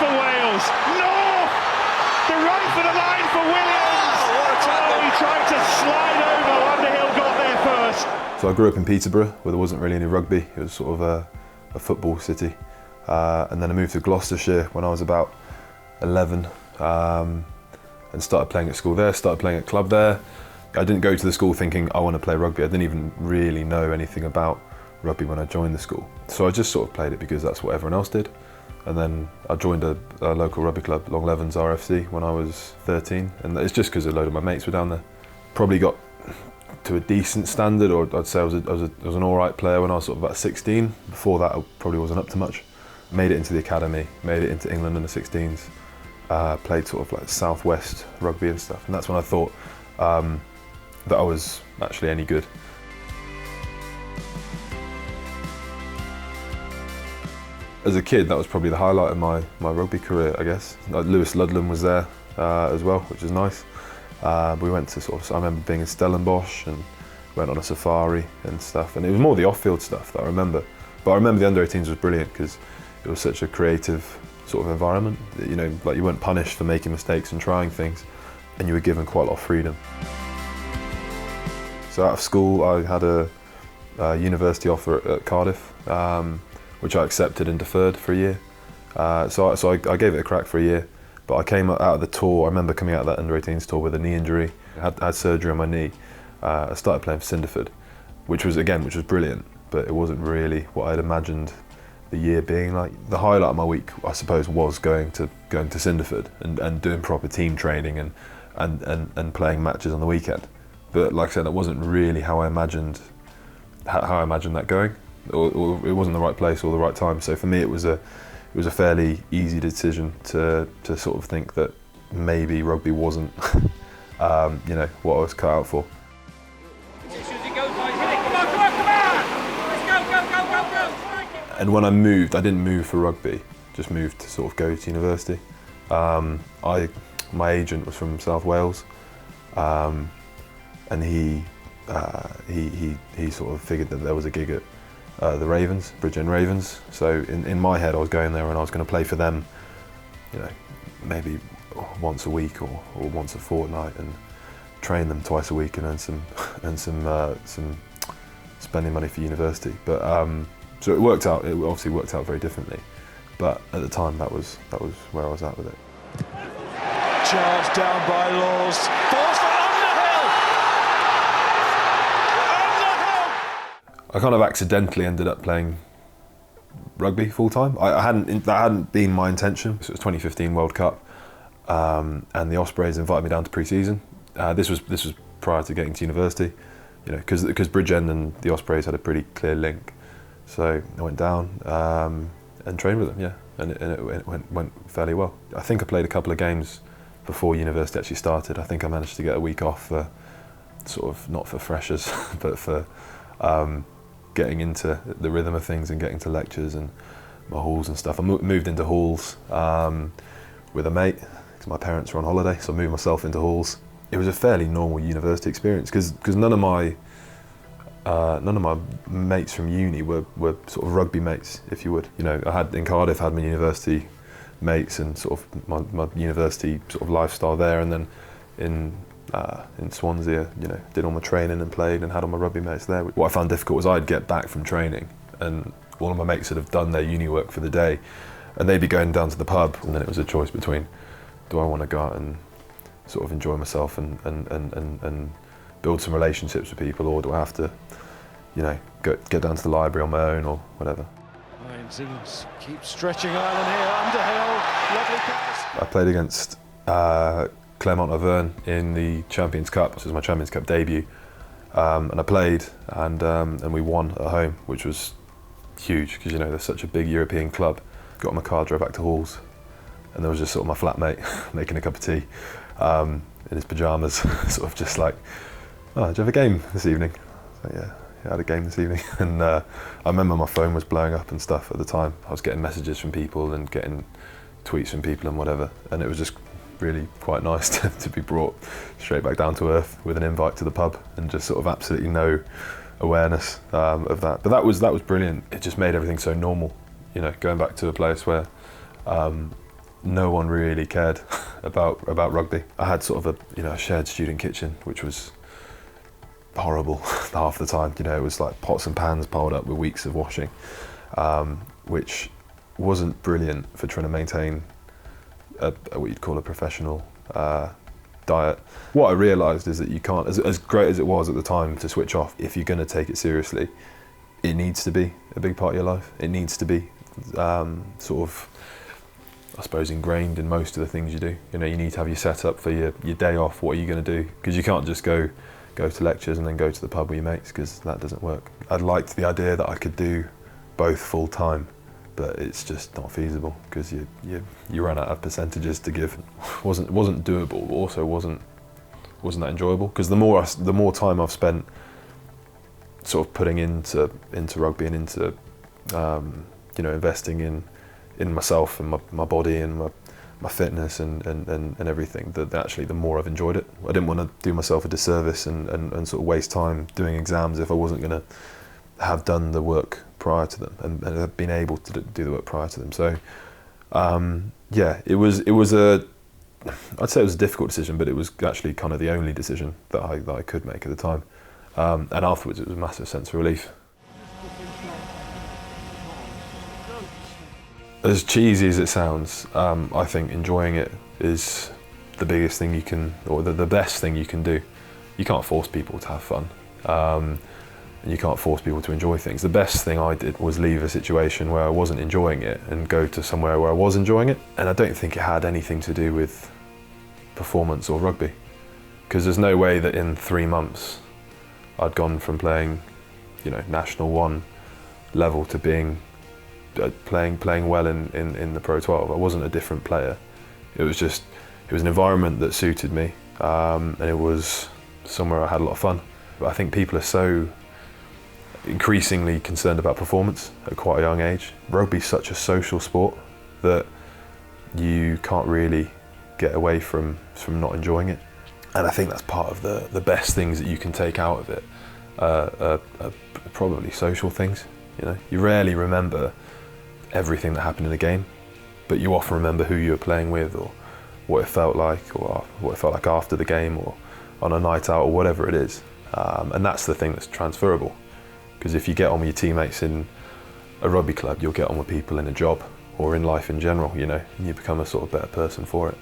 for Wales. North! The run for the line for Williams. Oh, he tried to slide over. Underhill got there first. So I grew up in Peterborough, where there wasn't really any rugby. It was sort of a football city. And then I moved to Gloucestershire when I was about 11, and started playing at school there, started playing at club there. I didn't go to the school thinking I want to play rugby. I didn't even really know anything about rugby when I joined the school. So I just sort of played it because that's what everyone else did. And then I joined a local rugby club, Long Levens RFC, when I was 13. And it's just because a load of my mates were down there. Probably got to a decent standard, or I'd say I was an all right player when I was sort of about 16. Before that, I probably wasn't up to much. Made it into the academy, made it into England in the 16s. Played sort of like Southwest rugby and stuff. And that's when I thought that I was actually any good. As a kid, that was probably the highlight of my rugby career, I guess. Like Lewis Ludlam was there as well, which is nice. We went to I remember being in Stellenbosch and went on a safari and stuff. And it was more the off-field stuff that I remember. But I remember the under-18s was brilliant because it was such a creative sort of environment. You know, like you weren't punished for making mistakes and trying things, and you were given quite a lot of freedom. So out of school, I had a university offer at Cardiff, which I accepted and deferred for a year. So I gave it a crack for a year, but I came out of the tour. I remember coming out of that under-18s tour with a knee injury. I had surgery on my knee. I started playing for Cinderford, which was brilliant, but it wasn't really what I'd imagined the year being like. The highlight of my week, I suppose, was going to Cinderford and doing proper team training and playing matches on the weekend. But like I said, that wasn't really how I imagined that going, or it wasn't the right place or the right time. So for me, it was a fairly easy decision to sort of think that maybe rugby wasn't you know, what I was cut out for. And when I moved, I didn't move for rugby, just moved to sort of go to university. My agent was from South Wales, and he sort of figured that there was a gig at the Ravens, Bridgend Ravens. So in my head, I was going there and I was going to play for them, you know, maybe once a week or once a fortnight, and train them twice a week, and then some spending money for university. But so it worked out. It obviously worked out very differently, but at the time that was where I was at with it. Charged down by Laws. Falls for Underhill! I kind of accidentally ended up playing rugby full time. That hadn't been my intention. So it was 2015 World Cup, and the Ospreys invited me down to pre-season. This was prior to getting to university, you know, because Bridgend and the Ospreys had a pretty clear link. So I went down and trained with them, yeah, and it went fairly well. I think I played a couple of games before university actually started. I think I managed to get a week off for sort of, not for freshers, but for getting into the rhythm of things and getting to lectures and my halls and stuff. I moved into halls with a mate because my parents were on holiday, so I moved myself into halls. It was a fairly normal university experience because none of my mates from uni were sort of rugby mates, if you would. You know, I had in Cardiff had my university mates and sort of my university sort of lifestyle there, and then in Swansea, you know, did all my training and played and had all my rugby mates there. What I found difficult was I'd get back from training and all of my mates would have done their uni work for the day, and they'd be going down to the pub, and then it was a choice between, do I want to go out and sort of enjoy myself and build some relationships with people, or do I have to, you know, get down to the library on my own or whatever. Ryan Simmons keeps stretching Ireland here. Underhill, lovely pass. I played against Clermont Auvergne in the Champions Cup. This was my Champions Cup debut, and I played and we won at home, which was huge because, you know, they're such a big European club. Got my car, drove back to Halls, and there was just sort of my flatmate making a cup of tea in his pyjamas, sort of just like, oh, do you have a game this evening? So, yeah, I had a game this evening. And I remember my phone was blowing up and stuff at the time. I was getting messages from people and getting tweets from people and whatever, and it was just really quite nice to be brought straight back down to earth with an invite to the pub and just sort of absolutely no awareness of that. But that was brilliant. It just made everything so normal, you know, going back to a place where no one really cared about rugby. I had sort of a shared student kitchen, which was horrible half the time. It was like pots and pans piled up with weeks of washing, which wasn't brilliant for trying to maintain what you'd call a professional diet. What I realised is that you can't, as great as it was at the time to switch off, if you're going to take it seriously, it needs to be a big part of your life. It needs to be sort of, I suppose, ingrained in most of the things you do. You need to have your setup for your day off. What are you going to do? Because you can't just go to lectures and then go to the pub with your mates, because that doesn't work. I'd liked the idea that I could do both full time, but it's just not feasible because you run out of percentages to give. wasn't doable, but also wasn't that enjoyable, because the more time I've spent sort of putting into rugby and into investing in myself and my body and my fitness and everything, that actually the more I've enjoyed it. I didn't want to do myself a disservice and sort of waste time doing exams if I wasn't going to have done the work prior to them and have been able to do the work prior to them. So I'd say it was a difficult decision, but it was actually kind of the only decision that I could make at the time. And afterwards it was a massive sense of relief. As cheesy as it sounds, I think enjoying it is the biggest thing you can, or the best thing you can do. You can't force people to have fun, and you can't force people to enjoy things. The best thing I did was leave a situation where I wasn't enjoying it and go to somewhere where I was enjoying it. And I don't think it had anything to do with performance or rugby, because there's no way that in 3 months I'd gone from playing, National 1 level to being playing well in the Pro 12. I wasn't a different player. It was an environment that suited me, and it was somewhere I had a lot of fun. But I think people are so increasingly concerned about performance at quite a young age. Rugby's such a social sport that you can't really get away from not enjoying it. And I think that's part of the best things that you can take out of it, are probably social things. You rarely remember everything that happened in the game, but you often remember who you were playing with, or what it felt like, or what it felt like after the game, or on a night out, or whatever it is. And that's the thing that's transferable, because if you get on with your teammates in a rugby club, you'll get on with people in a job or in life in general, and you become a sort of better person for it.